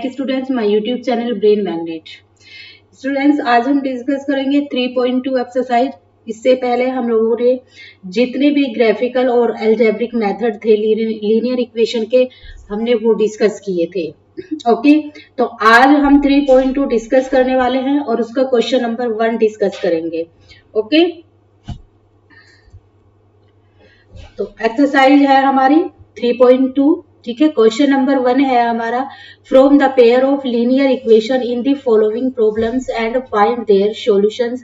Students my YouTube channel brain magnet. Students आज हम discuss करेंगे 3.2 एक्सरसाइज। इससे पहले हम लोगों ने जितने भी ग्राफिकल और अलजेब्रिक मेथड थे लीनियर इक्वेशन के हमने वो डिस्कस किए थे। ओके, तो आज हम 3.2 डिस्कस करने वाले हैं और उसका क्वेश्चन नंबर 1 डिस्कस करेंगे। ओके, तो एक्सरसाइज है हमारी 3.2। ठीक है, क्वेश्चन नंबर 1 है हमारा, from the pair of linear equation in the following problems and find their solutions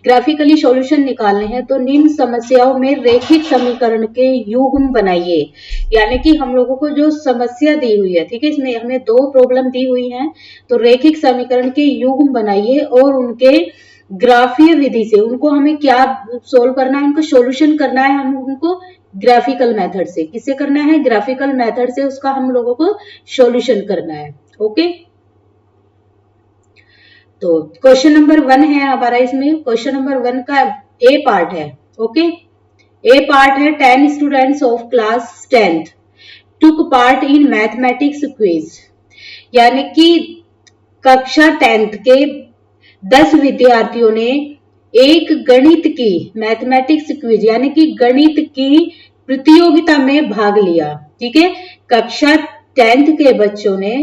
graphically solution निकालने हैं तो निम्न समस्याओं में रेखिक समीकरण के युग्म बनाइए। यानी कि हम लोगों को जो समस्या दी हुई है, ठीक है, इसमें हमें 2 प्रॉब्लम दी हुई हैं, तो रेखिक समीकरण के युग्म बनाइए और उनके ग्राफीय विधि से उनको हमें क्या सोल्व करना है, उनको सॉल्यूशन करना है। हम उनको ग्राफिकल मेथड से, किससे करना है? ग्राफिकल मेथड से उसका हम लोगों को सॉल्यूशन करना है। ओके, तो क्वेश्चन नंबर 1 है हमारा, इसमें क्वेश्चन नंबर 1 का ए पार्ट है। ओके, ए पार्ट है 10 students of class 10th took part in mathematics quiz. यानी कि कक्षा 10th के 10 विद्यार्थियों ने एक गणित की मैथमेटिक्स क्विज यानी कि गणित की प्रतियोगिता में भाग लिया। ठीक है, कक्षा 10th के बच्चों ने,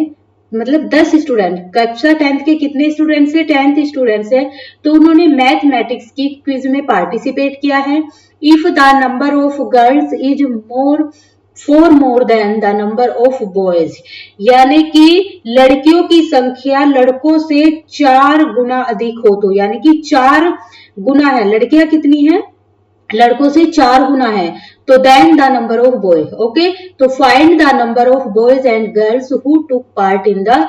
मतलब 10 स्टूडेंट, कक्षा 10th के कितने स्टूडेंट्स है? 10 स्टूडेंट्स है, तो उन्होंने मैथमेटिक्स की क्विज में पार्टिसिपेट किया है। If the number of girls is more than the number of boys, यानी कि लड़कियों की संख्या लड़कों से 4 गुना अधिक हो तो, यानी कि 4 गुना है, लड़कियां कितनी है? लड़कों से 4 गुना है, तो then the number of boy. Okay, तो find the number of boys and girls who took part in the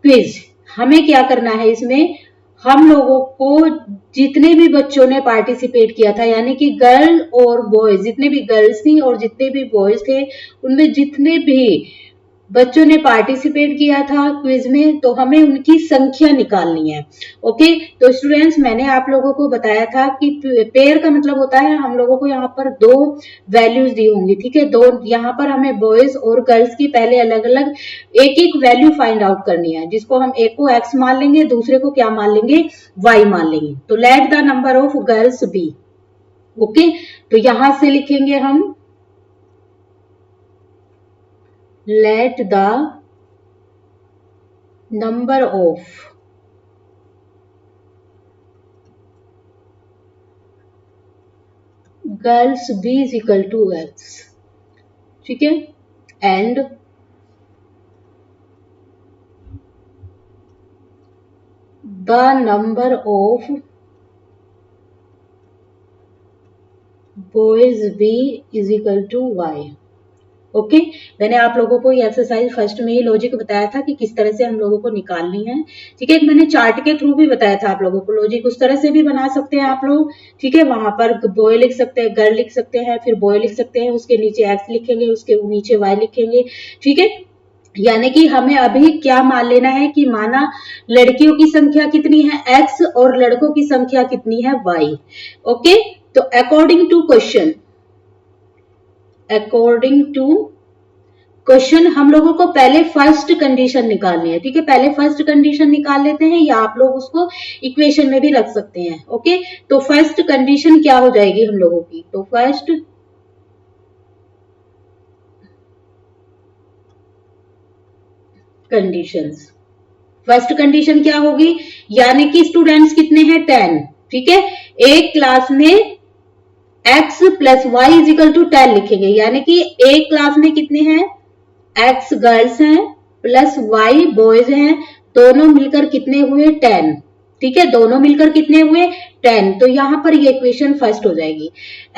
quiz. हमें क्या करना है इसमें? हम लोगों को जितने भी बच्चों ने पार्टिसिपेट किया था, यानी कि गर्ल और बॉयज, जितने भी गर्ल्स थी और जितने भी बॉयज थे, उनमें जितने भी बच्चों ने पार्टिसिपेट किया था क्विज में, तो हमें उनकी संख्या निकालनी है। ओके, तो स्टूडेंट्स मैंने आप लोगों को बताया था कि पेयर का मतलब होता है हम लोगों को यहाँ पर 2 वैल्यूज दी होंगी। ठीक है, 2 यहाँ पर हमें बॉयज और गर्ल्स की पहले अलग अलग एक वैल्यू फाइंड आउट करनी है, जिसको हम एक को x मान लेंगे, दूसरे को क्या मान लेंगे? y मान लेंगे। तो let the number of girls B. Okay, तो यहां से लिखेंगे हम let the number of girls be is equal to x। ठीक है, and the number of boys b is equal to y। Okay, मैंने आप लोगों को ये एक्सरसाइज फर्स्ट में ही लॉजिक बताया था कि किस तरह से हम लोगों को निकालनी है। ठीक है, मैंने चार्ट के थ्रू भी बताया था आप लोगों को, लॉजिक उस तरह से भी बना सकते हैं आप लोग। ठीक है, वहां पर बॉय लिख सकते हैं, गर्ल लिख सकते हैं, फिर बॉय लिख सकते हैं, उसके नीचे एक्स लिखेंगे, उसके नीचे वाई लिखेंगे। ठीक है, यानी कि हमें अभी क्या मान लेना है कि माना लड़कियों की संख्या कितनी है? एक्स, और लड़कों की संख्या कितनी है? वाई। ओके, तो अकॉर्डिंग टू क्वेश्चन हम लोगों को पहले फर्स्ट कंडीशन निकालनी है। ठीक है, पहले फर्स्ट कंडीशन निकाल लेते हैं, या आप लोग उसको इक्वेशन में भी रख सकते हैं। ओके, तो फर्स्ट कंडीशन क्या हो जाएगी हम लोगों की? तो फर्स्ट कंडीशन क्या होगी? यानी कि स्टूडेंट्स कितने हैं? 10। ठीक है, एक क्लास में x plus Y is equal to 10 लिखेंगे, यानी कि एक क्लास में कितने हैं? x गर्ल्स हैं प्लस y बॉयज हैं, दोनों मिलकर कितने हुए? 10। ठीक है, दोनों मिलकर कितने हुए? 10। तो यहां पर ये इक्वेशन फर्स्ट हो जाएगी।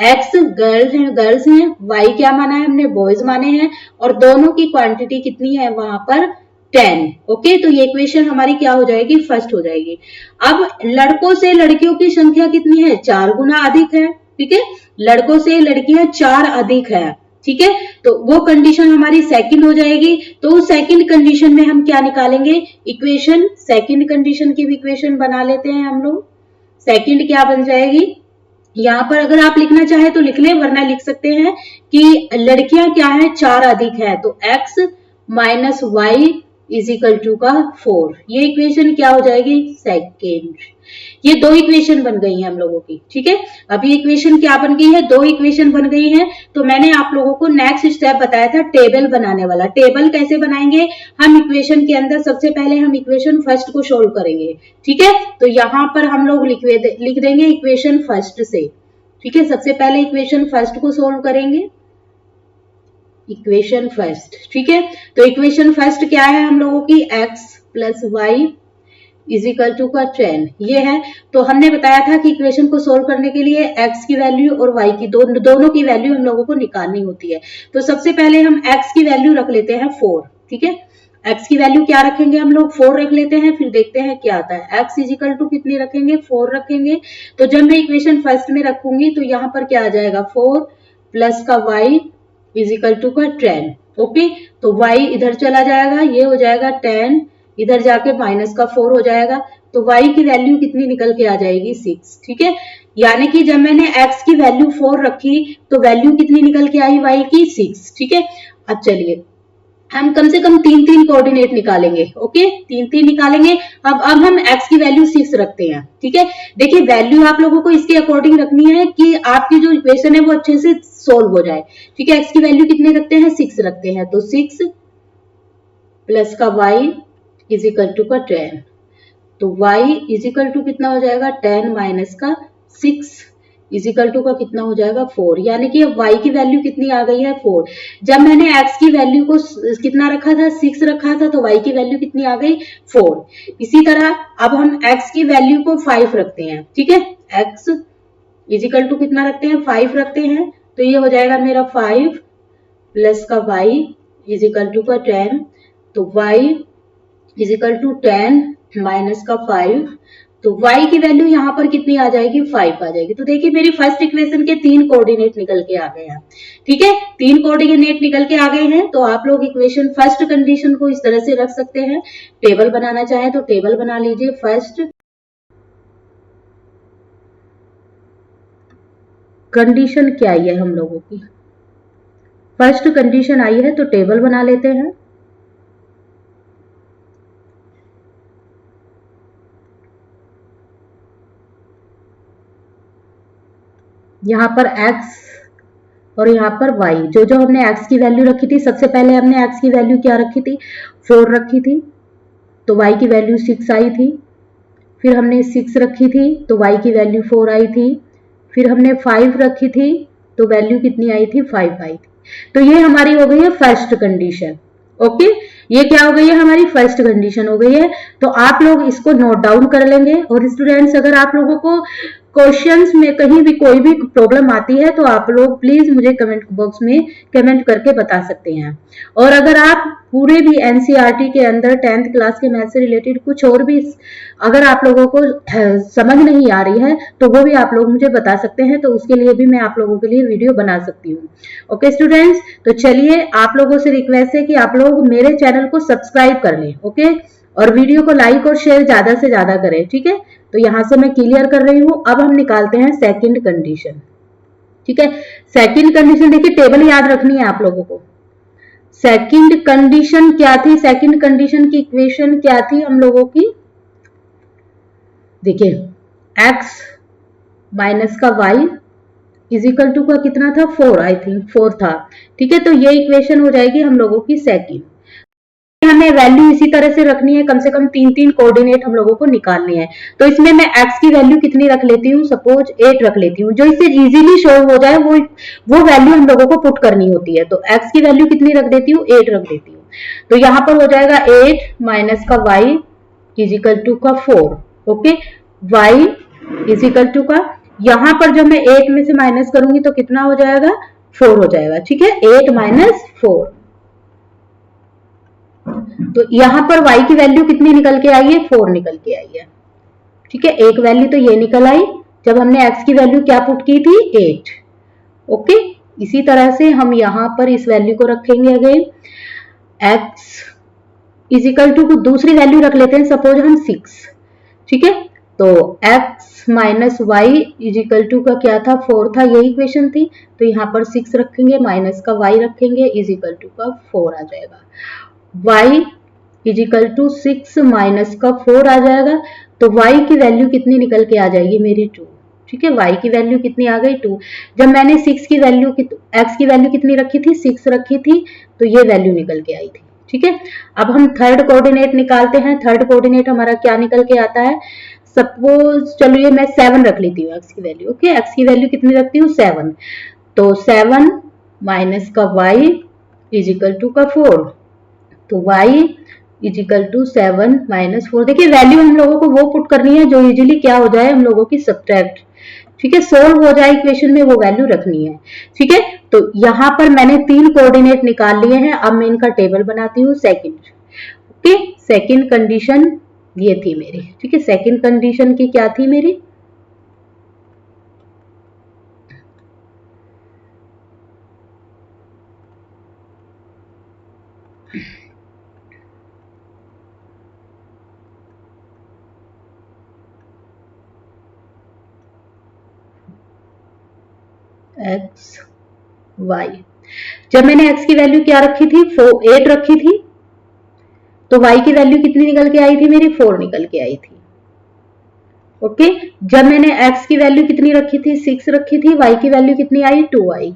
x गर्ल्स हैं, y क्या माना है हमने? बॉयज माने हैं, और दोनों की क्वांटिटी कितनी है वहां पर? 10। ओके, तो ये इक्वेशन हमारी क्या हो जाएगी? फर्स्ट हो जाएगी। अब लड़कों से लड़कियों की संख्या कितनी है? 4 गुना अधिक है। ठीक है, लड़कों से लड़कियां 4 अधिक है। ठीक है, तो वो कंडीशन हमारी सेकंड हो जाएगी। तो सेकंड कंडीशन में हम क्या निकालेंगे? इक्वेशन, सेकंड कंडीशन की भी इक्वेशन बना लेते हैं हम लोग। सेकंड क्या बन जाएगी? यहाँ पर अगर आप लिखना चाहे तो लिख लें, वरना लिख सकते हैं कि लड़कियां क्या है? 4 अधिक है, तो x minus Y is equal to का 4। ये इक्वेशन क्या हो जाएगी, सेकेंड। ये दो इक्वेशन बन गई हैं हम लोगों की, ठीक है। अभी इक्वेशन क्या बन गई है, दो इक्वेशन बन गई है। तो मैंने आप लोगों को नेक्स्ट स्टेप बताया था टेबल बनाने वाला। टेबल कैसे बनाएंगे, हम इक्वेशन के अंदर सबसे पहले हम इक्वेशन फर्स्ट को सोल्व करेंगे, ठीक है। तो यहां पर हम लोग लिख देंगे इक्वेशन फर्स्ट से, ठीक है। सबसे पहले इक्वेशन फर्स्ट को सोल्व करेंगे, इक्वेशन फर्स्ट, ठीक है। तो इक्वेशन फर्स्ट क्या है हम लोगों की, x plus Y is equal to का 10 ये है। तो हमने बताया था कि इक्वेशन को सोल्व करने के लिए x की वैल्यू और y की दोनों की वैल्यू हम लोगों को निकालनी होती है। तो सबसे पहले हम x की वैल्यू रख लेते हैं 4, ठीक है। x की वैल्यू क्या रखेंगे हम लोग, 4 रख लेते हैं, फिर देखते हैं क्या आता है। x इज इक्वल टू कितनी रखेंगे, 4 रखेंगे। तो जब मैं इक्वेशन फर्स्ट में रखूंगी तो यहाँ पर क्या आ जाएगा, 4 प्लस का y इज इक्वल टू का 10, ओके। तो y इधर चला जाएगा, ये हो जाएगा 10, इधर जाके माइनस का 4 हो जाएगा। तो y की वैल्यू कितनी निकल के आ जाएगी, 6, ठीक है। यानी कि जब मैंने x की वैल्यू 4 रखी तो वैल्यू कितनी निकल के आई y की, 6, ठीक है। अब चलिए हम कम से कम 3 कोऑर्डिनेट निकालेंगे, ओके, 3 निकालेंगे। अब हम x की वैल्यू 6 रखते हैं, ठीक है। देखिए वैल्यू आप लोगों को इसके अकॉर्डिंग रखनी है कि आपकी जो इक्वेशन है वो अच्छे से सोल्व हो जाए, ठीक है। x की वैल्यू कितने रखते हैं, 6 रखते हैं। तो 6 प्लस का y इज इक्वल टू का 10। तो y इज इक्वल टू कितना हो जाएगा, 10 माइनस का 6 इज इक्वल टू का कितना हो जाएगा, 4। यानी कि y की वैल्यू कितनी आ गई है, 4। जब मैंने x की वैल्यू को कितना रखा था, 6 रखा था, तो y की वैल्यू कितनी आ गई, 4। इसी तरह अब हम x की वैल्यू को 5 रखते हैं, ठीक है। x इज इक्वल टू कितना रखते हैं, 5 रखते हैं। तो ये हो जाएगा मेरा 5 प्लस का y इज इक्वल टू का 10। तो y is equal to 10 minus का 5। तो y की वैल्यू यहाँ पर कितनी आ जाएगी, 5 आ जाएगी। तो देखिए मेरी फर्स्ट इक्वेशन के 3 कोऑर्डिनेट निकल के आ गए हैं, ठीक है। 3 कोऑर्डिनेट निकल के आ गए हैं। तो आप लोग इक्वेशन फर्स्ट कंडीशन को इस तरह से रख सकते हैं। टेबल बनाना चाहे तो टेबल बना लीजिए। फर्स्ट कंडीशन क्या आई है हम लोगों की, फर्स्ट कंडीशन आई है, तो टेबल बना लेते हैं। यहाँ पर x और यहाँ पर y, जो जो हमने x की वैल्यू रखी थी, सबसे पहले हमने x की वैल्यू क्या रखी थी, 4 रखी थी, तो y की वैल्यू 6 आई थी। फिर हमने 6 रखी थी तो y की वैल्यू 4 आई थी। फिर हमने 5 रखी थी तो वैल्यू कितनी आई थी, 5 आई थी। तो ये हमारी हो गई है फर्स्ट कंडीशन, ओके। ये क्या हो गई है, हमारी फर्स्ट कंडीशन हो गई है। तो आप लोग इसको नोट डाउन कर लेंगे। और स्टूडेंट्स अगर आप लोगों को क्वेश्चंस में कहीं भी कोई भी प्रॉब्लम आती है तो आप लोग प्लीज मुझे कमेंट बॉक्स में कमेंट करके बता सकते हैं। और अगर आप पूरे भी एनसीईआरटी के अंदर 10th क्लास के मैथ से रिलेटेड कुछ और भी अगर आप लोगों को समझ नहीं आ रही है तो वो भी आप लोग मुझे बता सकते हैं। तो उसके लिए भी मैं आप लोगों के लिए वीडियो बना सकती हूँ, ओके स्टूडेंट्स। तो चलिए आप लोगों से रिक्वेस्ट है कि आप लोग मेरे चैनल को सब्सक्राइब कर लें, ओके। और वीडियो को लाइक और शेयर ज्यादा से ज्यादा करें, ठीक है। तो यहां से मैं क्लियर कर रही हूं। अब हम निकालते हैं सेकंड कंडीशन, ठीक है। सेकंड कंडीशन देखिए टेबल याद रखनी है आप लोगों को। सेकंड कंडीशन क्या थी, सेकंड कंडीशन की इक्वेशन क्या थी हम लोगों की, देखिए x माइनस का y इज इक्वल टू का कितना था, 4, आई थिंक 4 था, ठीक है। तो ये इक्वेशन हो जाएगी हम लोगों की सेकंड। हमें वैल्यू इसी तरह से रखनी है, कम से कम 3 कोऑर्डिनेट हम लोगों को निकालने हैं। तो इसमें मैं x की वैल्यू कितनी रख लेती हूँ, सपोज 8 रख लेती हूँ। जो इससे इजीली शो हो जाए वो वैल्यू हम लोगों को पुट करनी होती है। तो x की वैल्यू कितनी रख देती हूँ, 8 रख देती हूँ। तो यहाँ पर हो जाएगा 8 माइनस का y इज इक्वल टू का 4, okay. y is equal to का, यहाँ पर जब मैं 8 में से माइनस करूंगी तो कितना हो जाएगा, 4 हो जाएगा, ठीक है। 8 माइनस 4, तो यहां पर y की वैल्यू कितनी निकल के आई है, 4 निकल के आई है, ठीक है। एक वैल्यू तो ये निकल आई जब हमने x की वैल्यू क्या पुट की थी, 8, ओके। इसी तरह से हम यहां पर इस वैल्यू को रखेंगे again, x is equal to दूसरी वैल्यू रख लेते हैं, सपोज हम 6, ठीक है। तो x minus Y is equal to का क्या था, 4 था, यही इक्वेशन थी। तो यहाँ पर 6 रखेंगे, माइनस का y रखेंगे, इज इक्वल टू का 4 आ जाएगा। y is equal to 6 minus का 4 आ जाएगा। तो y की वैल्यू कितनी निकल के आ जाएगी मेरी 2। ठीक है, y की वैल्यू कितनी आ गई 2। जब मैंने 6 की वैल्यू x की वैल्यू कितनी रखी थी 6 रखी थी, तो ये वैल्यू निकल के आई थी। ठीक है, अब हम थर्ड कोऑर्डिनेट निकालते हैं। थर्ड कोऑर्डिनेट हमारा क्या निकल के आता है, सपोज चलिए मैं 7 रख लेती हूँ x की वैल्यू। ओके, x की वैल्यू कितनी रखती हूँ 7। तो 7 माइनस का y इज इक्वल टू का 4। तो y is equal to 7 minus 4। देखिए वैल्यू हम लोगों को वो पुट करनी है जो इजीली क्या हो जाए हम लोगों की सब्ट्रैक्ट, ठीक है, सोल्व हो जाए इक्वेशन में, वो वैल्यू रखनी है। ठीक है, तो यहां पर मैंने 3 कोऑर्डिनेट निकाल लिए हैं। अब मैं इनका टेबल बनाती हूँ सेकंड। ओके, सेकंड कंडीशन ये थी मेरी। ठीक है, सेकंड कंडीशन की क्या थी मेरी, एक्स वाई। जब मैंने x की वैल्यू क्या रखी थी 8 रखी थी, तो y की वैल्यू कितनी निकल के आई थी मेरी 4 निकल के आई थी। ओके, जब मैंने x की वैल्यू कितनी रखी थी 6 रखी थी, y की वैल्यू कितनी आई 2 आई।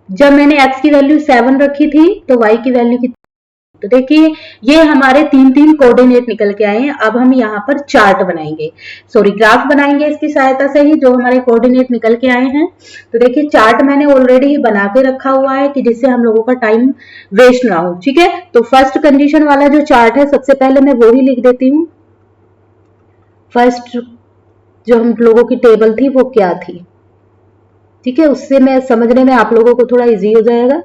जब मैंने x की वैल्यू 7 रखी थी, तो y की वैल्यू कितनी, तो देखिए ये हमारे 3 कोऑर्डिनेट निकल के आए हैं। अब हम यहाँ पर चार्ट बनाएंगे, सॉरी ग्राफ बनाएंगे इसकी सहायता से ही, जो हमारे कोऑर्डिनेट निकल के आए हैं। तो देखिए चार्ट मैंने ऑलरेडी ही बना के रखा हुआ है कि जिससे हम लोगों का टाइम वेस्ट ना हो। ठीक है, तो फर्स्ट कंडीशन वाला जो चार्ट है सबसे पहले मैं वो ही लिख देती हूँ। फर्स्ट जो हम लोगों की टेबल थी वो क्या थी, ठीक है, उससे मैं समझने में आप लोगों को थोड़ा इजी हो जाएगा।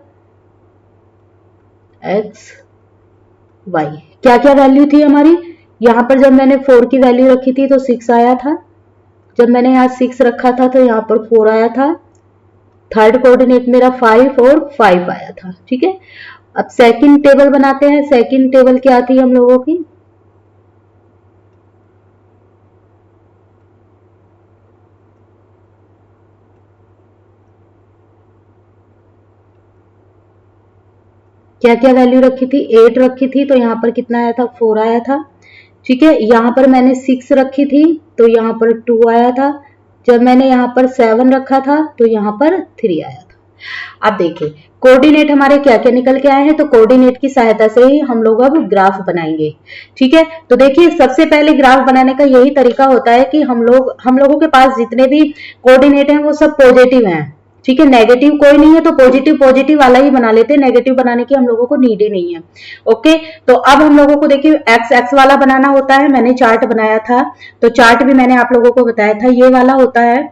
एक्स वाई क्या क्या वैल्यू थी हमारी, यहां पर जब मैंने 4 की वैल्यू रखी थी तो 6 आया था। जब मैंने यहाँ 6 रखा था तो यहाँ पर 4 आया था। थर्ड कोऑर्डिनेट मेरा 5 और 5 आया था। ठीक है, अब सेकंड टेबल बनाते हैं। सेकंड टेबल क्या थी हम लोगों की, क्या क्या वैल्यू रखी थी, 8 रखी थी, तो यहाँ पर कितना आया था 4 आया था। ठीक है, यहाँ पर मैंने 6 रखी थी तो यहाँ पर 2 आया था। जब मैंने यहाँ पर 7 रखा था तो यहाँ पर 3 आया था। अब देखिए कोऑर्डिनेट हमारे क्या क्या निकल के आए हैं, तो कोऑर्डिनेट की सहायता से ही हम लोग अब ग्राफ बनाएंगे। ठीक है, तो देखिए सबसे पहले ग्राफ बनाने का यही तरीका होता है कि हम लोगों के पास जितने भी कोऑर्डिनेट हैं वो सब पॉजिटिव हैं। ठीक है, नेगेटिव कोई नहीं है तो पॉजिटिव वाला ही बना लेते हैं, नेगेटिव बनाने की हम लोगों को नीड ही नहीं है। ओके, तो अब हम लोगों को देखिए एक्स वाला बनाना होता है। मैंने चार्ट बनाया था, तो चार्ट भी मैंने आप लोगों को बताया था, ये वाला होता है।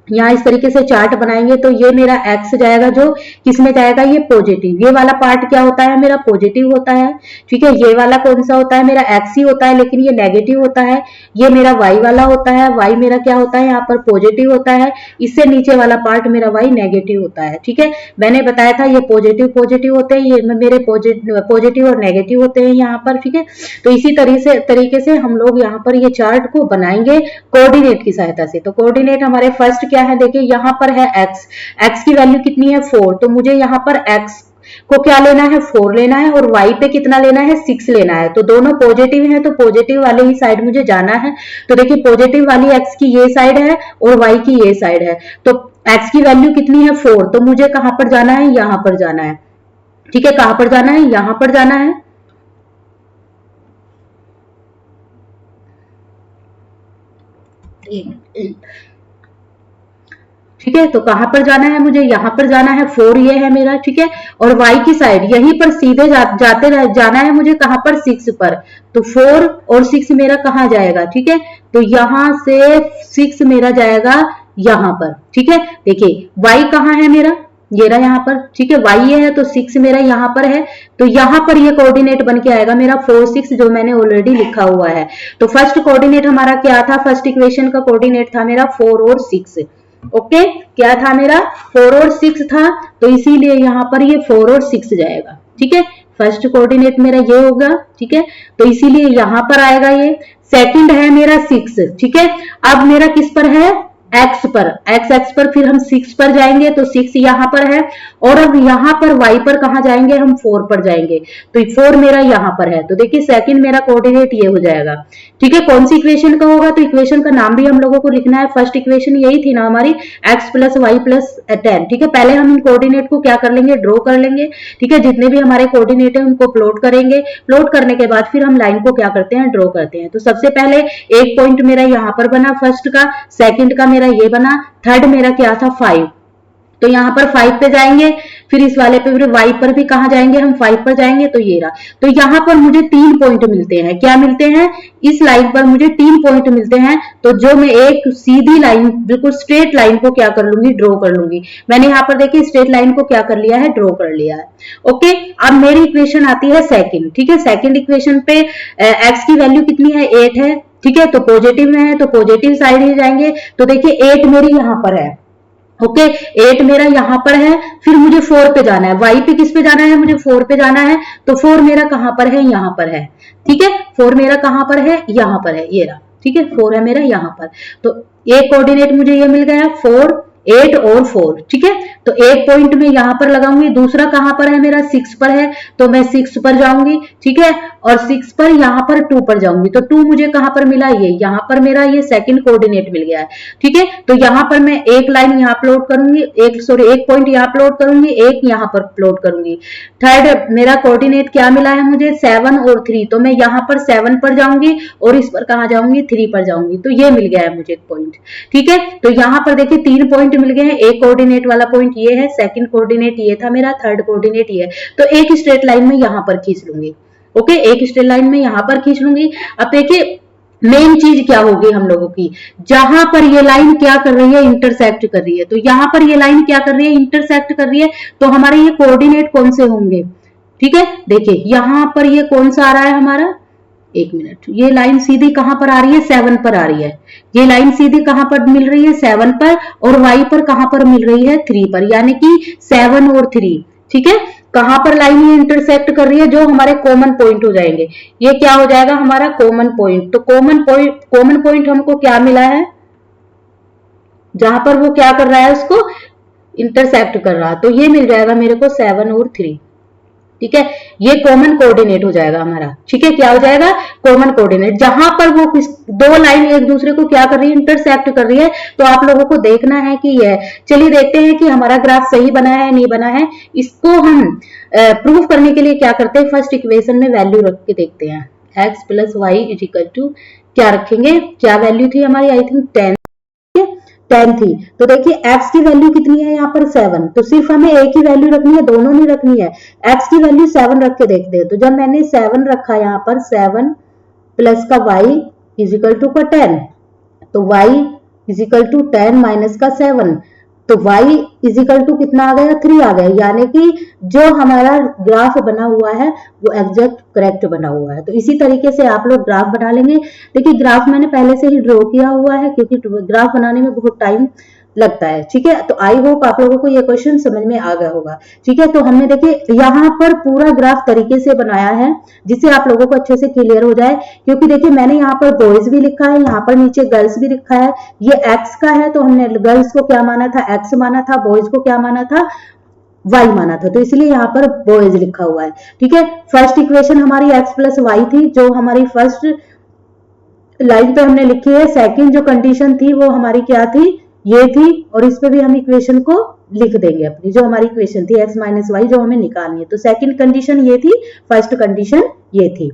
यहाँ इस तरीके से चार्ट बनाएंगे तो ये मेरा एक्स जाएगा, जो किसमें जाएगा, ये पॉजिटिव। ये वाला पार्ट क्या होता है मेरा पॉजिटिव होता है। ठीक है, ये वाला कौन सा होता है मेरा एक्स ही होता है, लेकिन ये नेगेटिव होता है। ये मेरा वाई वाला होता है, वाई मेरा क्या होता है यहाँ पर पॉजिटिव होता है। इससे नीचे वाला पार्ट मेरा वाई नेगेटिव होता है। ठीक है, मैंने बताया था ये पॉजिटिव होते हैं, ये मेरे पॉजिटिव और नेगेटिव होते हैं यहाँ पर। ठीक है, तो इसी तरीके से हम लोग यहाँ पर ये चार्ट को बनाएंगे कोऑर्डिनेट की सहायता से। तो कोऑर्डिनेट हमारे फर्स्ट क्या है, देखिए यहाँ पर है एक्स की वैल्यू कितनी है 4, तो मुझे यहाँ पर एक्स को क्या लेना है 4 लेना है, और y पे कितना लेना है 6 लेना है। तो दोनों पॉजिटिव हैं तो पॉजिटिव वाले ही साइड मुझे जाना है। तो देखिए पॉजिटिव वाली x की ये साइड है और y की ये साइड है, तो x की वैल्यू कितनी है 4, तो मुझे कहां पर जाना है, यहां पर जाना है। ठीक है, कहां पर जाना है, यहां पर जाना है। ठीक है, तो कहां पर जाना है मुझे, यहां पर जाना है, 4 ये है मेरा। ठीक है, और y की साइड यहीं पर सीधे जाते जाना है मुझे, कहां पर 6 पर। तो 4 और 6 मेरा कहां जाएगा, ठीक है, तो यहां से 6 मेरा जाएगा यहां पर। ठीक है, देखिए y कहां है मेरा, ये रहा यहाँ पर। ठीक है, y ये है तो 6 मेरा यहाँ पर है, तो यहाँ पर ये कोऑर्डिनेट बन के आएगा मेरा 4 6, जो मैंने ऑलरेडी लिखा हुआ है। तो फर्स्ट कोऑर्डिनेट हमारा क्या था, फर्स्ट इक्वेशन का कोऑर्डिनेट था मेरा 4 और 6। ओके, क्या था मेरा 4 और 6 था, तो इसीलिए यहाँ पर ये 4 और 6 जाएगा। ठीक है, फर्स्ट कोऑर्डिनेट मेरा ये होगा। ठीक है, तो इसीलिए यहाँ पर आएगा ये। सेकंड है मेरा 6। ठीक है, अब मेरा किस पर है, एक्स पर, एक्स पर फिर हम 6 पर जाएंगे तो 6 यहाँ पर है, और अब यहाँ पर वाई पर कहा जाएंगे हम 4 पर जाएंगे, तो 4 मेरा यहाँ पर है। तो देखिए सेकंड मेरा कोऑर्डिनेट ये हो जाएगा। ठीक है, कौन सी इक्वेशन का होगा, तो इक्वेशन का नाम भी हम लोगों को लिखना है। फर्स्ट इक्वेशन यही थी ना हमारी, x प्लस वाई प्लस 10। ठीक है, पहले हम इन कोऑर्डिनेट को क्या कर लेंगे, ड्रॉ कर लेंगे। ठीक है, जितने भी हमारे कोऑर्डिनेट है उनको प्लॉट करेंगे। प्लॉट करने के बाद फिर हम लाइन को क्या करते हैं, ड्रॉ करते हैं। तो सबसे पहले एक पॉइंट मेरा यहाँ पर बना फर्स्ट का, सेकंड का मेरा ये बना, थर्ड मेरा क्या था 5, तो यहाँ पर 5 पे जाएंगे, फिर इस वाले पे फिर y पर भी कहाँ जाएंगे हम, 5 पर जाएंगे, तो ये रहा। तो यहाँ पर मुझे 3 पॉइंट मिलते हैं। क्या मिलते हैं, इस लाइन पर मुझे 3 पॉइंट मिलते हैं। तो जो मैं एक सीधी लाइन, बिल्कुल स्ट्रेट लाइन को क्या कर लूंगी, ड्रॉ कर लूंगी। मैंने यहाँ पर देखिए स्ट्रेट लाइन को क्या कर लिया है, ड्रॉ कर लिया है। ओके, अब मेरी इक्वेशन आती है सेकंड। ठीक है, सेकंड इक्वेशन पे x की वैल्यू कितनी है, 8 है। ठीक है, तो पॉजिटिव में है तो पॉजिटिव साइड ही जाएंगे। तो देखिए 8 मेरी यहाँ पर है। ओके, 8 मेरा यहाँ पर है, फिर मुझे 4 पे जाना है। y पे किस पे जाना है, मुझे 4 पे जाना है। तो 4 मेरा कहां पर है, यहाँ पर है। ठीक है, 4 मेरा कहां पर है, यहाँ पर है, ये रहा। ठीक है, 4 है मेरा यहाँ पर। तो एक कोऑर्डिनेट मुझे ये मिल गया 4, 8 और 4। ठीक है, तो एक पॉइंट में यहां पर लगाऊंगी, दूसरा कहां पर है मेरा, 6 पर है, तो मैं 6 पर जाऊंगी। ठीक है, और 6 पर यहां पर 2 पर जाऊंगी, तो 2 मुझे कहां पर मिला, ये यहां पर मेरा ये सेकंड कोऑर्डिनेट मिल गया है। ठीक है, तो यहां पर मैं एक लाइन यहां प्लॉट करूंगी, एक पॉइंट यहां प्लॉट करूंगी, एक यहां पर प्लॉट करूंगी। थर्ड मेरा कोऑर्डिनेट क्या मिला है मुझे, 7 और 3, तो मैं यहां पर 7 पर जाऊंगी और इस पर कहां जाऊंगी, 3 पर जाऊंगी। तो ये मिल गया है मुझे पॉइंट। ठीक है, तो यहां पर देखिए 3 पॉइंट मिल गए हैं। एक कोऑर्डिनेट वाला पॉइंट ये है, सेकंड कोऑर्डिनेट ये था मेरा, थर्ड कोऑर्डिनेट ये है। तो एक स्ट्रेट लाइन में यहां पर खींच लूंगी। ओके, एक स्ट्रेट लाइन में यहां पर खींच लूंगी। अब देखिए मेन चीज क्या होगी हम लोगों की, जहां पर ये लाइन क्या कर रही है, इंटरसेक्ट कर रही है। तो यहां पर ये लाइन क्या कर रही है, इंटरसेक्ट कर रही है। तो हमारे ये कोऑर्डिनेट कौन से होंगे, ठीक है, देखिए यहां पर ये कौन सा आ रहा है हमारा, एक मिनट, ये लाइन सीधी कहां पर आ रही है, 7 पर आ रही है। ये लाइन सीधी कहां पर मिल रही है, 7 पर, और y पर कहां पर मिल रही है, 3 पर, यानी कि 7 और 3। ठीक है, कहां पर लाइन ये इंटरसेक्ट कर रही है, जो हमारे कॉमन पॉइंट हो जाएंगे। ये क्या हो जाएगा हमारा कॉमन पॉइंट। तो कॉमन पॉइंट हमको क्या मिला है, जहां पर वो क्या कर रहा है, उसको इंटरसेक्ट कर रहा है। तो ये मिल जाएगा मेरे को 7 और 3। ठीक है, ये कॉमन कोऑर्डिनेट हो जाएगा हमारा। ठीक है, क्या हो जाएगा, कॉमन कोऑर्डिनेट, जहां पर वो दो लाइन एक दूसरे को क्या कर रही है, इंटरसेक्ट कर रही है। तो आप लोगों को देखना है कि ये, चलिए देखते हैं कि हमारा ग्राफ सही बना है नहीं बना है। इसको हम प्रूफ करने के लिए क्या करते हैं, फर्स्ट इक्वेशन में वैल्यू रख के देखते हैं। x plus Y is equal to क्या रखेंगे, क्या वैल्यू थी हमारी, आई थिंक 10 थी। तो देखिए x की वैल्यू कितनी है यहाँ पर 7, तो सिर्फ हमें एक ही वैल्यू रखनी है, दोनों नहीं रखनी है। x की वैल्यू 7 रख के देखते हैं। तो जब मैंने 7 रखा यहाँ पर, 7 प्लस का y इज इक्वल टू का 10, तो y is equal to 10 minus का 7, तो y इज इक्वल टू कितना आ गया, 3 आ गया। यानी कि जो हमारा ग्राफ बना हुआ है वो एग्जैक्ट करेक्ट बना हुआ है। तो इसी तरीके से आप लोग ग्राफ बना लेंगे। देखिए ग्राफ मैंने पहले से ही ड्रॉ किया हुआ है, क्योंकि ग्राफ बनाने में बहुत टाइम लगता है। ठीक है, तो आई होप आप लोगों को ये क्वेश्चन समझ में आ गया होगा। ठीक है, तो हमने देखिए यहाँ पर पूरा ग्राफ तरीके से बनाया है, जिससे आप लोगों को अच्छे से क्लियर हो जाए। क्योंकि देखिए मैंने यहाँ पर बॉयज भी लिखा है, यहाँ पर नीचे गर्ल्स भी लिखा है। ये एक्स का है, तो हमने गर्ल्स को क्या माना था, एक्स माना था, बॉयज को क्या माना था, y माना था, तो इसलिए यहाँ पर बॉयज लिखा हुआ है। ठीक है, फर्स्ट इक्वेशन हमारी x प्लस वाई थी, जो हमारी फर्स्ट लाइन पे हमने लिखी है। सेकंड जो कंडीशन थी वो हमारी क्या थी, ये थी, और इस पे भी हम इक्वेशन को लिख देंगे अपनी, जो हमारी इक्वेशन थी x माइनस वाई, जो हमें निकालनी है। तो सेकंड कंडीशन ये थी, फर्स्ट कंडीशन ये थी।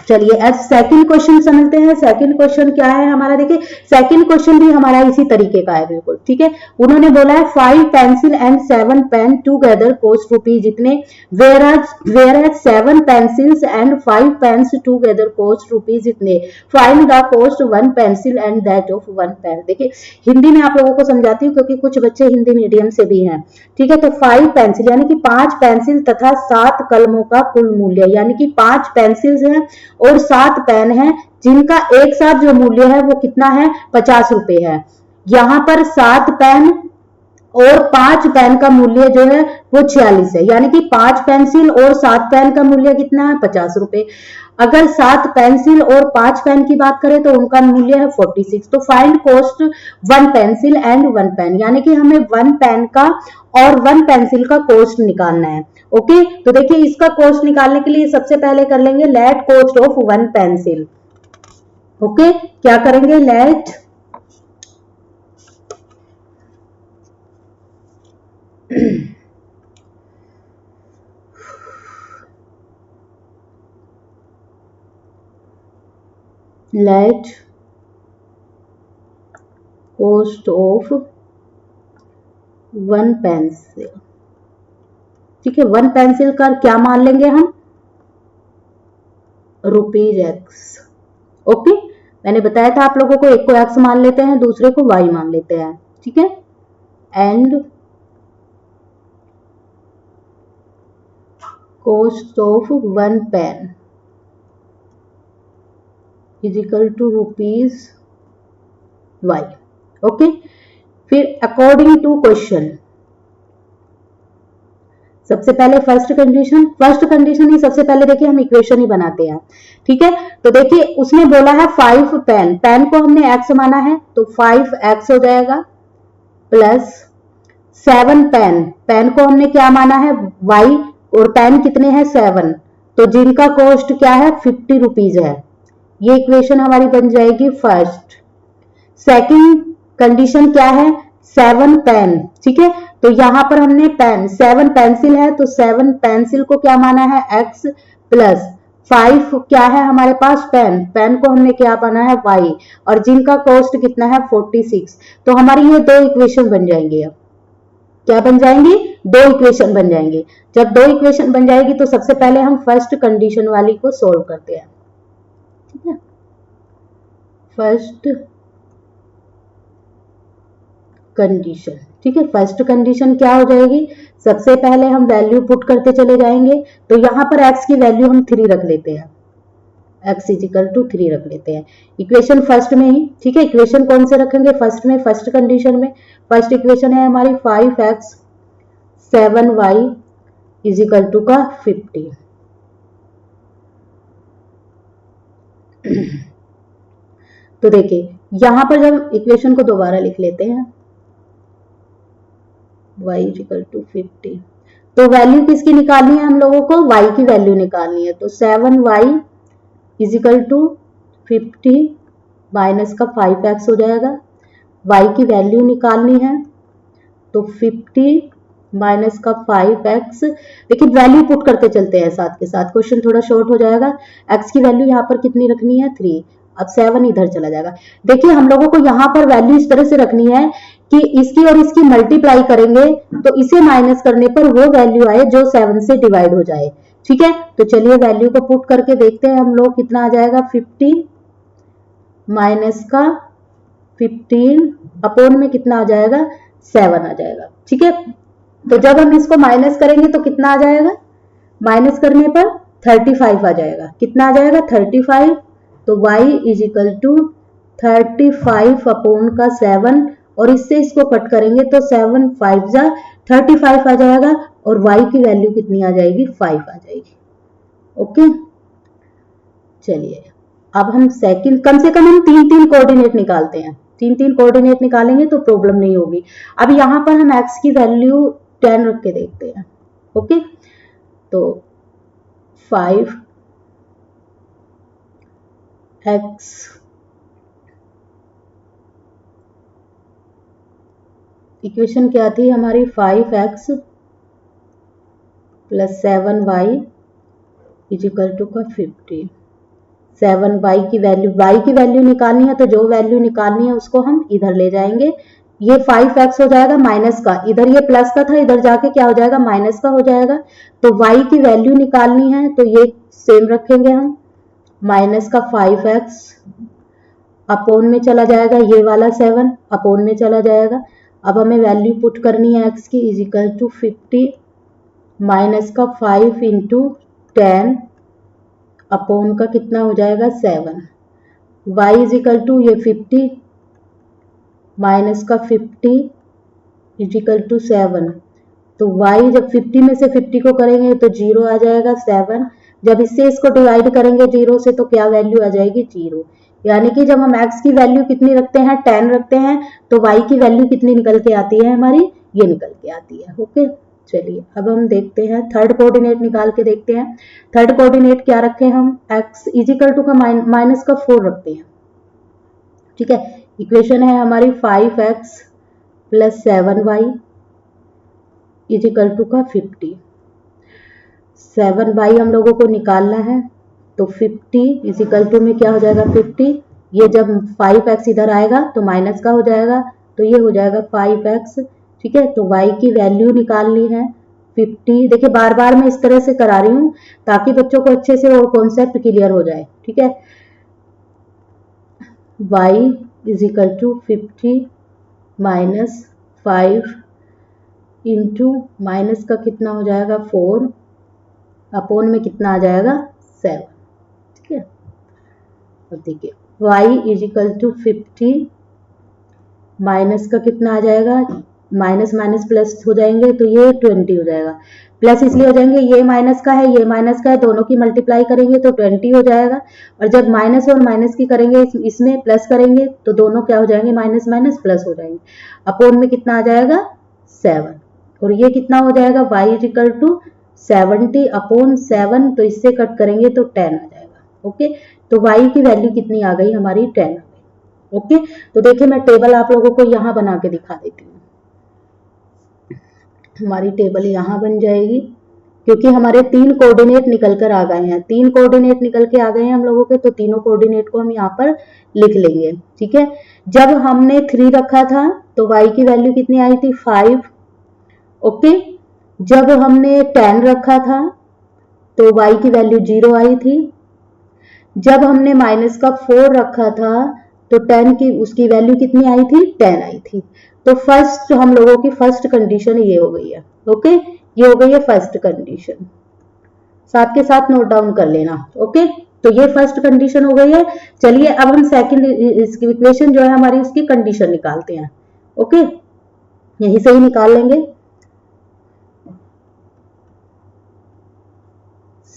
चलिए अब सेकंड क्वेश्चन समझते हैं। सेकंड क्वेश्चन क्या है हमारा, देखिए सेकंड क्वेश्चन भी हमारा इसी तरीके का है बिल्कुल। ठीक है, उन्होंने बोला है 5 pencil and 7 pen together cost rupees जितने, whereas 7 pencils and 5 pens together cost rupees जितने, find the cost 1 pencil and that of 1 pen. देखिए हिंदी में आप लोगों को समझाती हूँ, क्योंकि कुछ बच्चे हिंदी मीडियम से भी हैं। ठीक है, तो 5 पेंसिल यानी कि 5 पेंसिल तथा 7 कलमों का कुल मूल्य, यानी कि 5 पेंसिल्स हैं और 7 पेन है, जिनका एक साथ जो मूल्य है वो कितना है, 50 रुपए है। यहां पर 7 पेन और 5 पेन का मूल्य जो है वो 46 है, यानी कि 5 पेंसिल और 7 पेन का मूल्य कितना है 50 रुपए। अगर 7 पेंसिल और 5 पेन की बात करें तो उनका मूल्य है 46। तो find cost 1 pencil and 1 pen, यानी कि हमें 1 पेन का और 1 पेंसिल का कॉस्ट निकालना है। ओके, तो देखिए इसका कॉस्ट निकालने के लिए सबसे पहले कर लेंगे let cost of 1 pencil. Okay, क्या करेंगे, let let cost of 1 pencil. ठीक है, 1 पेंसिल का क्या मान लेंगे हम, ₹X। ओके, मैंने बताया था आप लोगों को, एक को x मान लेते हैं, दूसरे को y मान लेते हैं। ठीक है, and cost of 1 pen is equal to ₹y। Okay, फिर अकॉर्डिंग टू क्वेश्चन, सबसे पहले फर्स्ट कंडीशन ही सबसे पहले देखिए हम इक्वेशन ही बनाते हैं। ठीक है, तो देखिए उसने बोला है 5 पेन, पेन को हमने x माना है तो 5x हो जाएगा, प्लस 7 पेन, पेन को हमने क्या माना है y, और पेन कितने हैं 7, तो जिनका कॉस्ट क्या है ₹50 है। ये इक्वेशन हमारी बन जाएगी फर्स्ट। सेकंड कंडीशन क्या है, 7 पेन। ठीक है, तो यहां पर हमने पेन 7 पेंसिल है तो 7 पेंसिल को क्या माना है x, प्लस 5 क्या है हमारे पास पेन, पेन को हमने क्या माना है y, और जिनका कॉस्ट कितना है 46। तो हमारी ये दो इक्वेशन बन जाएंगी। अब क्या बन जाएंगी, दो इक्वेशन बन जाएंगी। जब दो इक्वेशन बन जाएगी तो सबसे पहले हम फर्स्ट कंडीशन वाली को सोल्व करते हैं। ठीक है, फर्स्ट कंडीशन। ठीक है, फर्स्ट कंडीशन क्या हो जाएगी, सबसे पहले हम वैल्यू पुट करते चले जाएंगे, तो यहां पर x की वैल्यू हम 3 रख लेते हैं, x इज इक्वल टू 3 रख लेते हैं इक्वेशन फर्स्ट में ही। ठीक है, इक्वेशन कौन से रखेंगे फर्स्ट में, फर्स्ट कंडीशन में फर्स्ट इक्वेशन है हमारी 5x 7y is equal to का 50। तो देखिए यहां पर जब इक्वेशन को दोबारा लिख लेते हैं, y इज इक्वल टू 50, तो वैल्यू किसकी निकालनी है हम लोगों को, y की वैल्यू निकालनी है। तो 7y is equal to 50 minus का 5x हो जाएगा, y की वैल्यू निकालनी है तो 50 माइनस का 5x, लेकिन वैल्यू पुट करते चलते हैं साथ के साथ, क्वेश्चन थोड़ा शॉर्ट हो जाएगा। x की वैल्यू यहाँ पर कितनी रखनी है 3, अब 7 इधर चला जाएगा। देखिए हम लोगों को यहाँ पर वैल्यू इस तरह से रखनी है कि इसकी और इसकी मल्टीप्लाई करेंगे तो इसे माइनस करने पर वो वैल्यू आए जो 7 से डिवाइड हो जाए। ठीक है, तो चलिए वैल्यू को पुट करके देखते हैं हम लोग, कितना आ जाएगा 50 माइनस का 15 अपॉन में कितना आ जाएगा 7 आ जाएगा। ठीक है, तो जब हम इसको माइनस करेंगे तो कितना आ जाएगा, माइनस करने पर 35 आ जाएगा, कितना आ जाएगा 35, तो y is equal to 35 upon का 7, और इससे इसको कट करेंगे तो 7 5 जा 35 आ जाएगा, और y की वैल्यू कितनी आ जाएगी 5 आ जाएगी। ओके, चलिए अब हम सेकंड, कम से कम हम 3 कोऑर्डिनेट निकालते हैं, 3 कोऑर्डिनेट निकालेंगे तो प्रॉब्लम नहीं होगी। अब यहाँ पर हम x की वैल्यू 10 रख के देखते हैं। ओके, तो 5x इक्वेशन क्या थी हमारी, 5x plus 7y is equal to का 50। 7y की वैल्यू, y की वैल्यू निकालनी है तो जो वैल्यू निकालनी है उसको हम इधर ले जाएंगे, ये 5x हो जाएगा माइनस का, इधर ये प्लस का था इधर जाके क्या हो जाएगा माइनस का हो जाएगा। तो y की वैल्यू निकालनी है तो ये सेम रखेंगे हम, माइनस का 5x अपोन में चला जाएगा, ये वाला 7 अपोन में चला जाएगा। अब हमें वैल्यू पुट करनी है x की, इज इक्वल टू 50 माइनस का 5 इंटू 10 अपोन का कितना हो जाएगा 7, y इज इक्वल टू ये 50 माइनस का 50 इज इक्वल टू 7, तो y जब 50 में से 50 को करेंगे तो 0 आ जाएगा 7। जब इससे इसको डिवाइड करेंगे 0 से तो क्या वैल्यू आ जाएगी 0। यानी कि जब हम x की वैल्यू कितनी रखते हैं 10 रखते हैं तो y की वैल्यू कितनी निकल के आती है हमारी, ये निकल के आती है। ओके, चलिए अब हम देखते हैं थर्ड कोऑर्डिनेट निकाल के देखते हैं। थर्ड कोऑर्डिनेट क्या रखे हम, x इज इक्वल टू का माइनस का 4 रखते हैं। ठीक है, इक्वेशन है हमारी 5x plus 7y is equal to का 50। 7y हम लोगों को निकालना है तो 50 इज इक्वल टू में क्या हो जाएगा 50। ये जब 5x इधर आएगा तो माइनस का हो जाएगा, तो ये हो जाएगा 5x। ठीक है, तो y की वैल्यू निकालनी है 50। देखिए बार बार मैं इस तरह से करा रही हूँ ताकि बच्चों को अच्छे से वो कॉन्सेप्ट क्लियर हो जाए। ठीक है, y is equal to 50 minus 5 into minus का कितना हो जाएगा 4 अपोन में कितना आ जाएगा 7। ठीक है, अब देखिए y is equal to 50 minus का कितना आ जाएगा, माइनस माइनस प्लस हो जाएंगे तो ये 20 हो जाएगा। प्लस इसलिए हो जाएंगे ये माइनस का है ये माइनस का है, दोनों की मल्टीप्लाई करेंगे तो 20 हो जाएगा। और जब माइनस और माइनस की करेंगे इसमें प्लस करेंगे तो दोनों क्या हो जाएंगे, माइनस माइनस प्लस हो जाएंगे। अपोन में कितना आ जाएगा 7, और ये कितना हो जाएगा y is equal to 70 upon 7, तो इससे कट करेंगे तो 10 आ जाएगा। ओके, तो y की वैल्यू कितनी आ गई हमारी 10 आ गई। ओके, तो देखिए मैं टेबल आप लोगों को यहाँ बना के दिखा देती हूँ। हमारी टेबल यहाँ बन जाएगी क्योंकि हमारे 3 कोऑर्डिनेट निकल कर आ गए हैं। 3 कोऑर्डिनेट निकल के आ गए हैं हम लोगों के, तो तीनों कोऑर्डिनेट को हम यहाँ पर लिख लेंगे। ठीक है, जब हमने 3 रखा था तो y की वैल्यू कितनी आई थी 5। ओके, जब हमने 10 रखा था तो y की वैल्यू 0 आई थी। जब हमने माइनस का 4 रखा था तो 10 की उसकी वैल्यू कितनी आई थी 10 आई थी। तो फर्स्ट हम लोगों की फर्स्ट कंडीशन ये हो गई है। ओके, ये हो गई है फर्स्ट कंडीशन, साथ के साथ नोट डाउन कर लेना। ओके, तो ये फर्स्ट कंडीशन हो गई है। चलिए अब हम सेकंड इसकी इक्वेशन जो है हमारी उसकी कंडीशन निकालते हैं। ओके, यहीं से ही निकाल लेंगे।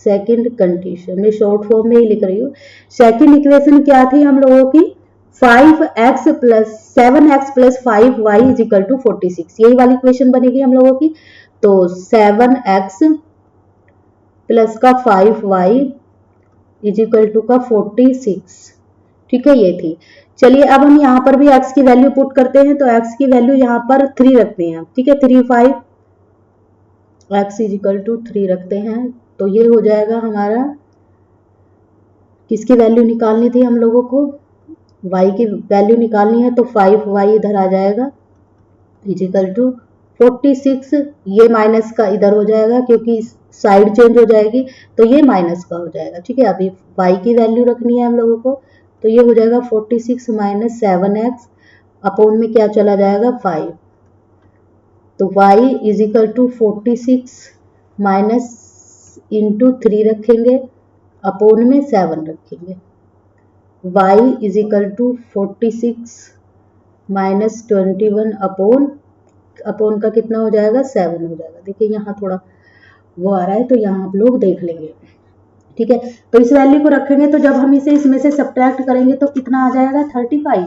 सेकंड कंडीशन में शॉर्ट फॉर्म में ही लिख रही हूँ। सेकंड इक्वेशन क्या थी हम लोगों की, 5x plus 7x plus 5y is equal to 46, यही वाली इक्वेशन बनेगी हम लोगों की। तो 7x प्लस का 5y इज इक्वल टू का 46। ठीक है, ये थी। चलिए अब हम यहाँ पर भी x की वैल्यू पुट करते हैं, तो x की वैल्यू यहाँ पर 3 रखते हैं। ठीक है, 3 5 x इज इक्वल टू 3 रखते हैं, तो ये हो जाएगा हमारा, किसकी वैल्यू निकालनी थी हम लोगों को, y की वैल्यू निकालनी है, तो 5y इधर आ जाएगा इज इक्वल टू 46। ये माइनस का इधर हो जाएगा क्योंकि साइड चेंज हो जाएगी, तो ये माइनस का हो जाएगा। ठीक है, अभी y की वैल्यू रखनी है हम लोगों को, तो ये हो जाएगा 46 माइनस 7x अपोन में क्या चला जाएगा 5, तो y is equal to 46 minus into 3 रखेंगे अपोन में 7 रखेंगे। y is equal to 46 minus 21 upon का कितना हो जाएगा 7 हो जाएगा। देखिए यहाँ थोड़ा वो आ रहा है, तो यहाँ आप लोग देख लेंगे। ठीक है, तो इस वैल्यू को रखेंगे, तो जब हम इसे इसमें से सब्ट्रैक्ट करेंगे तो कितना आ जाएगा 35।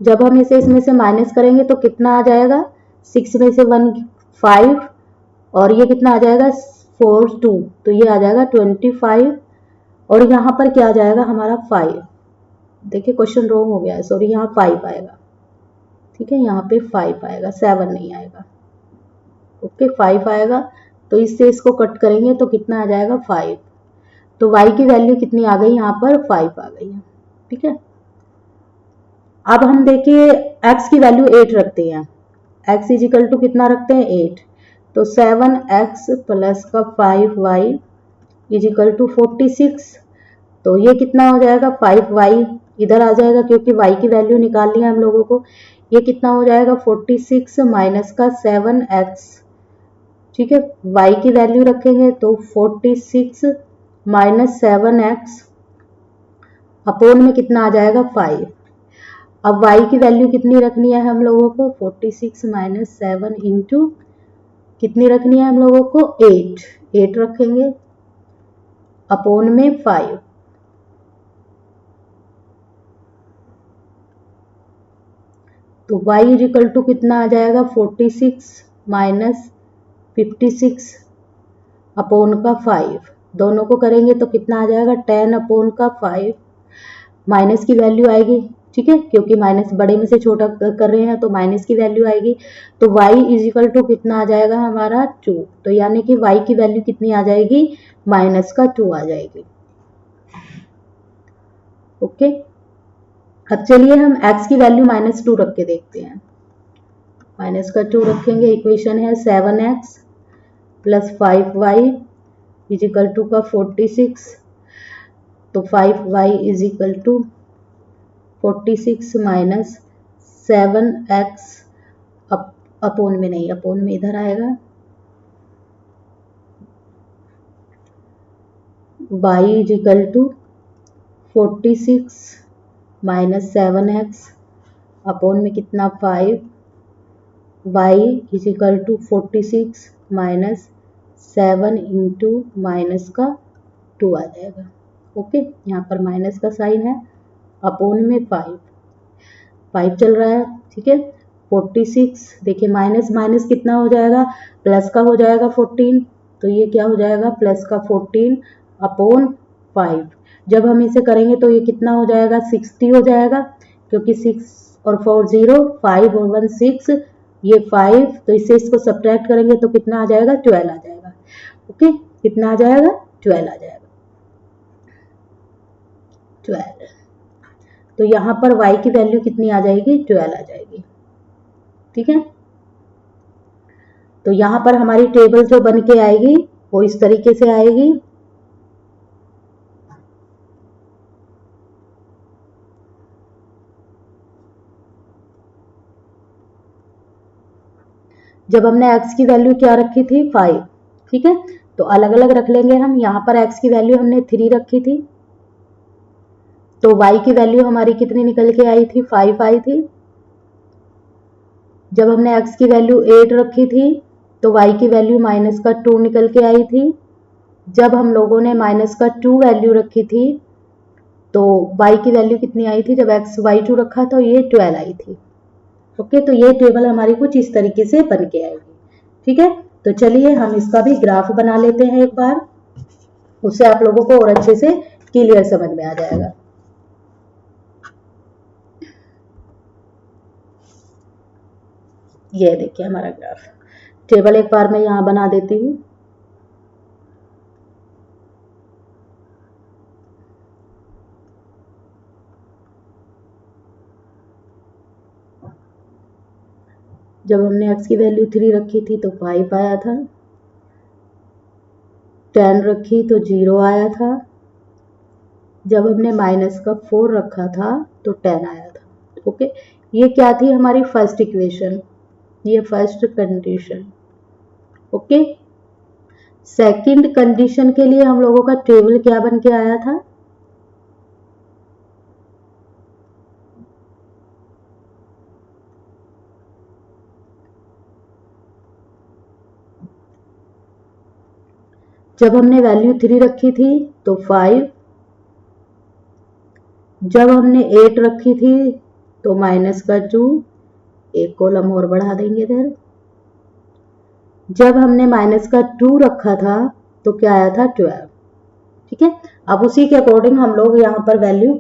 जब हम इसे इसमें से माइनस करेंगे तो कितना आ जाएगा, 6 में से 1 5 और ये कितना आ जाएगा 4 2, तो ये आ जाएगा 25 और यहाँ पर क्या आ जाएगा हमारा 5। देखिए क्वेश्चन रॉन्ग हो गया है, सॉरी, यहाँ 5 आएगा। ठीक है, यहाँ पे 5 आएगा, 7 नहीं आएगा। ओके, 5 आएगा, तो इससे इसको कट करेंगे तो कितना आ जाएगा 5, तो y की वैल्यू कितनी आ गई यहाँ पर 5 आ गई है। ठीक है, अब हम देखिए x की वैल्यू 8 रखते हैं, x इज इक्वल टू कितना रखते हैं 8, तो 7x प्लस का 5y इज इक्वल टू 46, तो ये कितना हो जाएगा 5y इधर आ जाएगा क्योंकि y की वैल्यू निकालनी है हम लोगों को। ये कितना हो जाएगा 46 माइनस का 7x। ठीक है, y की वैल्यू रखेंगे तो 46 -7x अपोन में कितना आ जाएगा 5। अब y की वैल्यू कितनी रखनी है हम लोगों को 46 - 7 इंटू कितनी रखनी है हम लोगों को 8 रखेंगे अपोन में 5। तो y इज इक्वल टू कितना आ जाएगा 46 - 56 अपोन का 5। दोनों को करेंगे तो कितना आ जाएगा 10 अपोन का 5। माइनस की वैल्यू आएगी, ठीक है, क्योंकि माइनस बड़े में से छोटा कर रहे हैं तो माइनस की वैल्यू आएगी। तो y इज इक्वल टू कितना आ जाएगा हमारा 2। तो यानी कि y की वैल्यू कितनी आ जाएगी -2 आ जाएगी। ओके, अब चलिए हम x की वैल्यू -2 रख के देखते हैं। -2 रखेंगे, इक्वेशन है 7x + 5y is equal to का 46। तो 5y is equal to 46 - 7x upon में नहीं, अपोन में इधर आएगा y is equal to 46 - 7x upon में कितना 5। y is equal to 46 - 7 into minus का 2 आ जाएगा। ओके, यहाँ पर माइनस का साइन है अपोन में 5 चल रहा है, ठीक है। 46 देखिए माइनस माइनस कितना हो जाएगा प्लस का हो जाएगा 14। तो ये क्या हो जाएगा प्लस का 14 अपोन 5। जब हम इसे करेंगे तो ये कितना हो जाएगा 60 हो जाएगा, क्योंकि 6 और 4 0, 5 और 1 6, ये 5। तो इससे इसको सब्ट्रैक्ट करेंगे तो कितना आ जाएगा 12 आ जाएगा। ओके, कितना आ जाएगा 12 आ जाएगा 12। तो यहाँ पर y की वैल्यू कितनी आ जाएगी 12 आ जाएगी, ठीक है। तो यहाँ पर हमारी टेबल जो बन के आएगी वो इस तरीके से आएगी। जब हमने x की वैल्यू क्या रखी थी 5, ठीक है, तो अलग अलग रख लेंगे हम। यहाँ पर x की वैल्यू हमने 3 रखी थी, तो y की वैल्यू हमारी कितनी निकल के आई थी 5 आई थी। जब हमने x की वैल्यू 8 रखी थी तो y की वैल्यू -2 निकल के आई थी। जब हम लोगों ने -2 वैल्यू रखी थी तो y की वैल्यू कितनी आई थी, जब x y2 रखा तो ये 12 आई थी। ओके, तो ये टेबल हमारी कुछ इस तरीके से बन के आएगी, ठीक है। तो चलिए हम इसका भी ग्राफ बना लेते हैं एक बार, उससे आप लोगों को और अच्छे से क्लियर समझ में आ जाएगा। ये देखिए हमारा ग्राफ। टेबल एक बार मैं यहाँ बना देती हूँ। जब हमने x की वैल्यू 3 रखी थी तो 5 आया था, 10 रखी तो 0 आया था। जब हमने -4 रखा था तो 10 आया था। ओके, ये क्या थी हमारी फर्स्ट इक्वेशन, ये first condition. Okay, second condition के लिए हम लोगों का टेबल क्या बन के आया था, जब हमने वैल्यू 3 रखी थी तो 5, जब हमने 8 रखी थी तो -2, एक कॉलम और बढ़ा देंगे इधर। जब हमने -2 रखा था तो क्या आया था 12, ठीक है। अब उसी के अकॉर्डिंग हम लोग यहाँ पर वैल्यू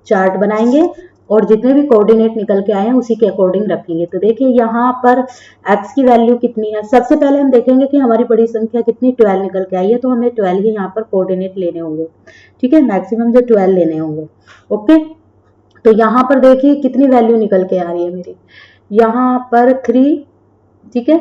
चार्ट बनाएंगे और जितने भी कोऑर्डिनेट निकल के आए हैं उसी के अकॉर्डिंग रखेंगे। तो देखिए यहाँ पर x की वैल्यू कितनी है, सबसे पहले हम देखेंगे कि हमारी बड़ी संख्या कितनी 12 निकल के आई है, तो हमें 12 ही यहाँ पर कोऑर्डिनेट लेने होंगे, ठीक है, मैक्सिमम जो 12 लेने होंगे। ओके, तो यहाँ पर देखिए कितनी वैल्यू निकल के आ रही है मेरी, यहाँ पर 3, ठीक है,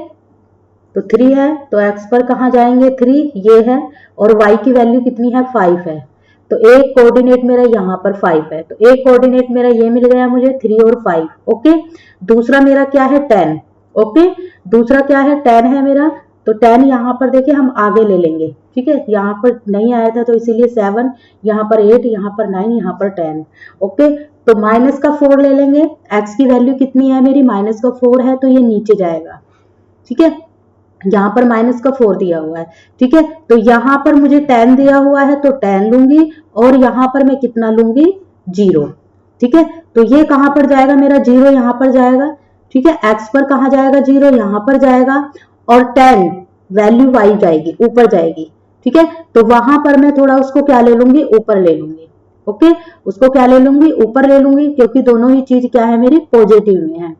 तो 3 है तो x पर कहाँ जाएंगे 3, ये है, और y की वैल्यू कितनी है 5 है। तो एक कोऑर्डिनेट मेरा यहाँ पर 5 है, तो एक कोऑर्डिनेट मेरा ये मिल गया मुझे 3 और 5। ओके, दूसरा मेरा क्या है 10। ओके, दूसरा क्या है 10 है मेरा, तो 10 यहाँ पर देखिए हम आगे ले लेंगे, ठीक है, यहाँ पर नहीं आया था तो इसीलिए 7, यहाँ पर 8, यहाँ पर 9, यहाँ पर 10। ओके, तो माइनस का 4 ले लेंगे। एक्स की वैल्यू कितनी है मेरी, माइनस का 4 है, तो ये नीचे जाएगा, ठीक है, यहाँ पर माइनस का 4 दिया हुआ है, ठीक है, तो यहाँ पर मुझे 10 दिया हुआ है तो 10 लूंगी, और यहाँ पर मैं कितना लूंगी, 0, ठीक है, तो ये कहां पर जाएगा मेरा, 0 यहाँ पर जाएगा, ठीक है, एक्स पर कहां जाएगा, 0 यहाँ पर जाएगा, और 10 वैल्यू वाई जाएगी, ऊपर जाएगी, ठीक है, तो वहां पर मैं थोड़ा उसको क्या ले लूंगी, ऊपर ले लूंगी। ओके, उसको क्या ले लूंगी, ऊपर ले लूंगी, क्योंकि दोनों ही चीज क्या है मेरी, पॉजिटिव में है।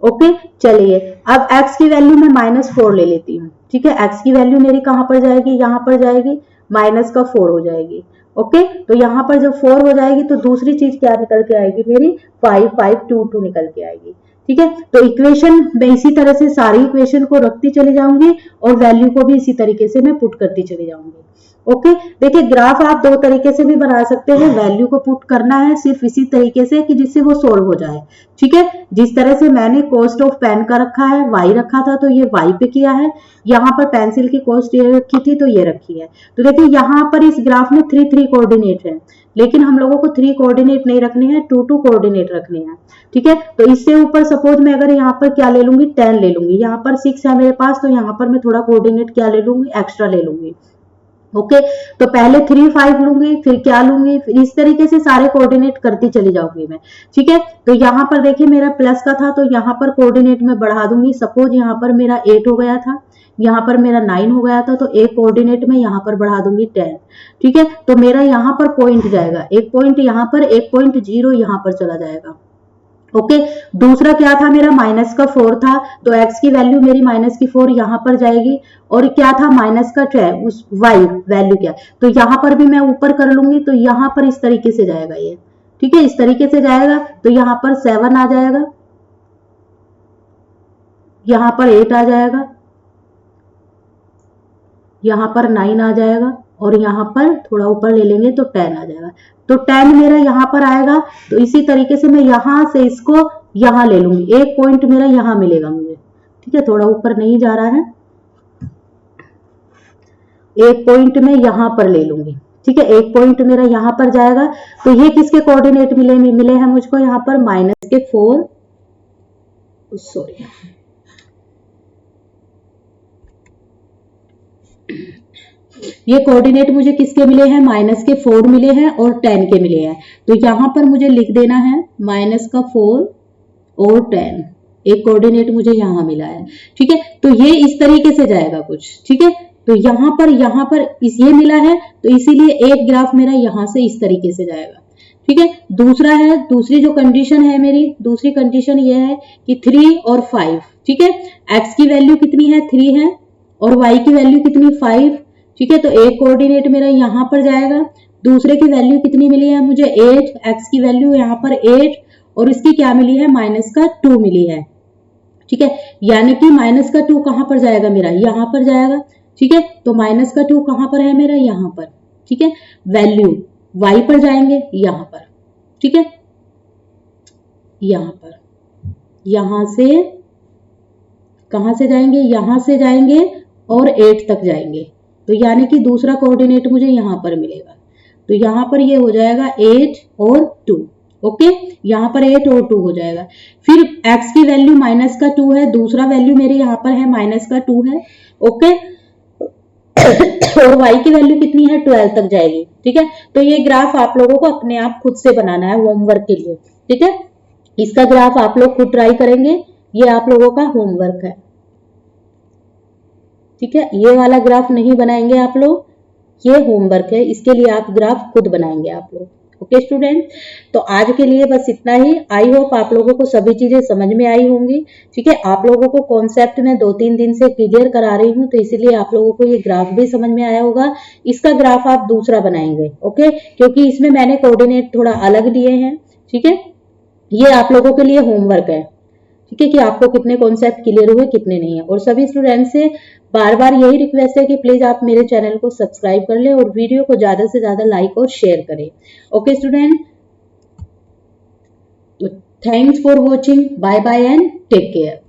ओके, चलिए अब x की वैल्यू मैं -4 ले लेती हूँ, ठीक है, x की वैल्यू मेरी कहां पर जाएगी, यहाँ पर जाएगी, माइनस का 4 हो जाएगी। ओके, तो यहाँ पर जब 4 हो जाएगी तो दूसरी चीज क्या निकल के आएगी मेरी, 5 5 2 2 निकल के आएगी, ठीक है, तो इक्वेशन मैं इसी तरह से सारी इक्वेशन को रखती चली जाऊंगी और वैल्यू को भी इसी तरीके से मैं पुट करती चली जाऊंगी। ओके, देखिए ग्राफ आप दो तरीके से भी बना सकते हैं, वैल्यू को पुट करना है सिर्फ इसी तरीके से कि जिससे वो सोल्व हो जाए, ठीक है, जिस तरह से मैंने कॉस्ट ऑफ पेन का रखा है, वाई रखा था तो ये वाई पे किया है, यहाँ पर पेंसिल की कॉस्ट ये रखी थी तो ये रखी है। तो देखिए यहाँ पर इस ग्राफ में 3 3 कोऑर्डिनेट है, लेकिन हम लोगों को 3 कोऑर्डिनेट नहीं रखने हैं, 2 2 कोऑर्डिनेट रखने हैं, ठीक है, तो इससे ऊपर सपोज मैं अगर यहाँ पर क्या ले लूंगी, 10 ले लूंगी, यहाँ पर 6 है मेरे पास, तो यहाँ पर मैं थोड़ा कोऑर्डिनेट क्या ले लूंगी, एक्स्ट्रा ले लूंगी। ओके, तो पहले 3 5 लूंगी, फिर क्या लूंगी, फिर इस तरीके से सारे कोऑर्डिनेट करती चली जाऊंगी मैं, ठीक है, तो यहाँ पर देखिए मेरा प्लस का था तो यहाँ पर कोऑर्डिनेट में बढ़ा दूंगी, सपोज यहाँ पर मेरा 8 हो गया था, यहाँ पर मेरा 9 हो गया था, तो एक कोऑर्डिनेट में यहाँ पर बढ़ा दूंगी 10, ठीक है, तो मेरा यहाँ पर पॉइंट जाएगा, एक पॉइंट यहाँ पर, एक पॉइंट 0 यहाँ पर चला जाएगा। ओके, दूसरा क्या था मेरा, माइनस का 4 था, तो x की वैल्यू मेरी माइनस की 4 यहाँ पर जाएगी, और क्या था माइनस का 12, उस y वैल्यू क्या, तो यहाँ पर भी मैं ऊपर कर लूंगी, तो यहाँ पर इस तरीके से जाएगा ये, ठीक है, इस तरीके से जाएगा, तो यहाँ पर 7 आ जाएगा, यहाँ पर 8 आ जाएगा, यहाँ पर 9 आ जाएगा, और यहाँ पर थोड़ा ऊपर ले लेंगे तो 10 आ जाएगा, तो 10 मेरा यहाँ पर आएगा। तो इसी तरीके से मैं यहाँ से इसको यहाँ ले लूंगी, एक पॉइंट मेरा यहाँ मिलेगा मुझे, ठीक है, थोड़ा ऊपर नहीं जा रहा है, एक पॉइंट मैं यहाँ पर ले लूंगी, ठीक है, एक पॉइंट मेरा यहाँ पर जाएगा, तो ये किसके कोऑर्डिनेट मिले हैं मुझको, यहाँ पर -4, सॉरी, ये कोऑर्डिनेट मुझे किसके मिले हैं, -4 मिले हैं और 10 के मिले हैं, तो यहाँ पर मुझे लिख देना है -4 और 10, एक कोऑर्डिनेट मुझे यहाँ मिला है, ठीक है, तो ये इस तरीके से जाएगा कुछ, ठीक है, तो यहाँ पर इस ये मिला है, तो इसीलिए एक ग्राफ मेरा यहाँ से इस तरीके से जाएगा, ठीक है। दूसरा है, दूसरी जो कंडीशन है मेरी, दूसरी कंडीशन ये है कि 3 और 5, ठीक है, x की वैल्यू कितनी है, 3 है, और y की वैल्यू कितनी, 5, ठीक है, तो एक कोऑर्डिनेट मेरा यहाँ पर जाएगा, दूसरे की वैल्यू कितनी मिली है मुझे, 8, x की वैल्यू यहाँ पर 8, और इसकी क्या मिली है, -2 मिली है, ठीक है, यानी कि -2 कहां पर जाएगा मेरा, यहाँ पर जाएगा, ठीक है, तो -2 कहां पर है मेरा, यहाँ पर, ठीक है, वैल्यू y पर जाएंगे, यहाँ पर, ठीक है, यहाँ पर, यहां से कहां से जाएंगे, यहां से जाएंगे और 8 तक जाएंगे, तो यानी कि दूसरा कोऑर्डिनेट मुझे यहाँ पर मिलेगा, तो यहाँ पर ये हो जाएगा 8 और 2, ओके, यहाँ पर 8 और 2 हो जाएगा। फिर x की वैल्यू -2 है, दूसरा वैल्यू मेरे यहाँ पर है -2 है, ओके, और y की वैल्यू कितनी है, 12 तक जाएगी, ठीक है, तो ये ग्राफ आप लोगों को अपने आप खुद से बनाना है होमवर्क के लिए, ठीक है, इसका ग्राफ आप लोग खुद ट्राई करेंगे, ये आप लोगों का होमवर्क है, ठीक है, ये वाला ग्राफ नहीं बनाएंगे आप लोग, ये होमवर्क है, इसके लिए आप ग्राफ खुद बनाएंगे आप लोग। ओके स्टूडेंट, तो आज के लिए बस इतना ही। आई होप आप लोगों को सभी चीजें समझ में आई होंगी, ठीक है, आप लोगों को कॉन्सेप्ट में 2-3 दिन से क्लियर करा रही हूँ, तो इसीलिए आप लोगों को ये ग्राफ भी समझ में आया होगा। इसका ग्राफ आप दूसरा बनाएंगे, ओके, क्योंकि इसमें मैंने कोऑर्डिनेट थोड़ा अलग लिए हैं, ठीक है, ये आप लोगों के लिए होमवर्क है, ठीक है, कि आपको कितने कॉन्सेप्ट क्लियर हुए कितने नहीं है। और सभी स्टूडेंट से बार बार यही रिक्वेस्ट है कि प्लीज आप मेरे चैनल को सब्सक्राइब कर लें और वीडियो को ज्यादा से ज्यादा लाइक और शेयर करें। ओके स्टूडेंट, तो thanks for watching, bye bye and take care.